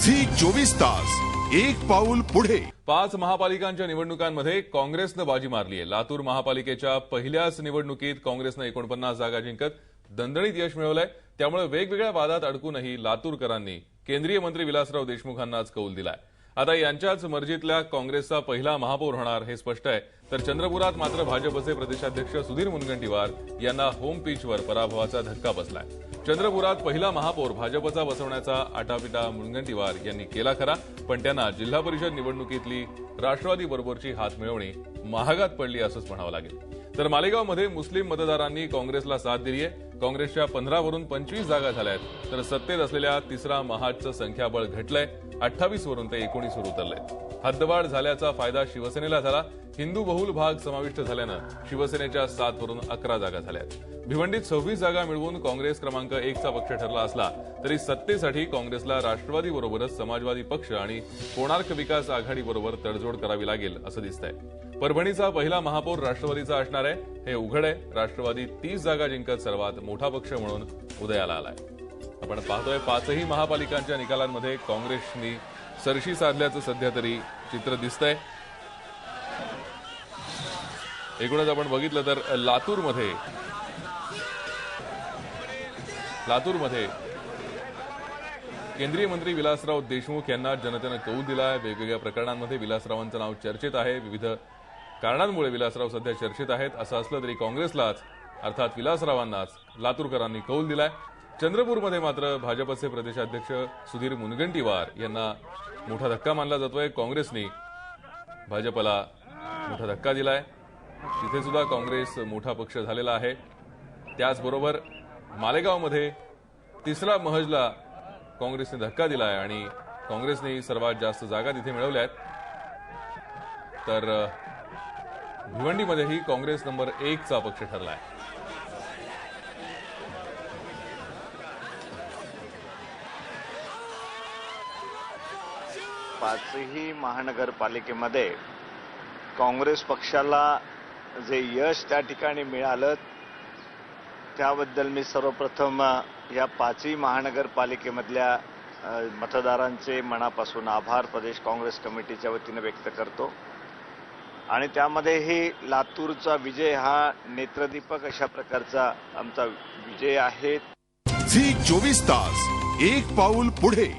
Zee 24 तास एक पाऊल पुढे। 5 महापालिकांच्या निवडणुकांमध्ये काँग्रेसनं बाजी मारली आहे। लातूर महापालिकेच्या पहिल्याच निवडणुकीत काँग्रेसनं 49 जागा जिंकत दणदणीत यश मिळवलंय। त्यामुळे वेगवेगळ्या वादात अडकूनही लातूरकरांनी केंद्रीय मंत्री विलासराव देशमुखांनाच कौल दिलाय। आता यांच्याच मर्जीतल्या काँग्रेसचा पहिला महापौर होणार हे स्पष्ट आहे। तर चंद्रपुरात मात्र भाजपचे प्रदेशाध्यक्ष सुधीर मुनगंटीवार यांना होम पिचवर पराभवाचा धक्का बसलाय। चंद्रपुरात पहिला महापौर भाजपचा बसवण्याचा आटापिटा मुनगंटीवार यांनी केला खरा, पण त्यांना जिल्हा परिषद निवडणुकीतली राष्ट्रवादी बरोबरची हात मिळवणी महागात पडली असंच म्हणावं लागेल। तर मालेगावमध्ये मुस्लिम मतदारांनी काँग्रेसला साथ दिली आहे। काँग्रेसच्या 15 वरून 25 जागा झाल्यात, तर सत्तेत असलेल्या तिसरा महाडचं संख्याबळ घटलंय। 28 वरून ते 19 वर उतरलंय। हद्दवाढ झाल्याचा फायदा शिवसेनेला झाला। हिंदू बहुल भाग समाविष्ट झाल्यानं शिवसेनेच्या 7 वरून 11 जागा झाल्यात। भिवंडीत 26 जागा मिळवून काँग्रेस क्रमांक 1 चा पक्ष ठरला असला तरी सत्तेसाठी काँग्रेसला राष्ट्रवादी बरोबरच समाजवादी पक्ष आणि कोणार्क विकास आघाडी बरोबर तडजोड करावी लागेल असं दिसतंय। परभणीचा पहिला महापौर राष्ट्रवादीचा असणार आहे हे उघड आहे। राष्ट्रवादी 30 जागा जिंकत सर्वात मोठा पक्ष म्हणून उदयाला आलाय। आपण पाहतोय 5ही महापालिकांच्या निकालांमध्ये काँग्रेसनी सरशी साधल्याचं सध्या तरी चित्र दिसतंय। एकूणच आपण बघितलं तर लातूरमध्ये केंद्रीय मंत्री विलासराव देशमुख यांना जनतेनं कौल दिलाय। वेगवेगळ्या प्रकरणांमध्ये विलासरावांचं नाव चर्चेत आहे। विविध कारणांमुळे विलासराव सध्या चर्चेत आहेत। असं असलं तरी काँग्रेसलाच अर्थात विलासरावांनाच लातूरकरांनी कौल दिलाय। चंद्रपूरमध्ये मात्र भाजपचे प्रदेशाध्यक्ष सुधीर मुनगंटीवार यांना मोठा धक्का मानला जातोय। काँग्रेसने भाजपला मोठा धक्का दिलाय। तिथे सुद्धा काँग्रेस मोठा पक्ष झालेला आहे। त्याचबरोबर मालेगावमध्ये तिसरा महजला काँग्रेसने धक्का दिलाय आणि काँग्रेसने सर्वात जास्त जागा तिथे मिळवल्या आहेत। तर भिवंडीमध्येही काँग्रेस नंबर 1 चा पक्ष ठरलाय। पाचही महानगरपालिकेमध्ये काँग्रेस पक्षाला जे यश त्या ठिकाणी मिळालं त्याबद्दल मी सर्वप्रथम या 5ही महानगरपालिकेमधल्या मतदारांचे मनापासून आभार प्रदेश काँग्रेस कमिटीच्या वतीने व्यक्त करतो। आणि त्यामध्येही लातूरचा विजय हा नेत्रदीपक अशा प्रकारचा आमचा विजय आहे। झी 24 तास एक पाऊल पुढे।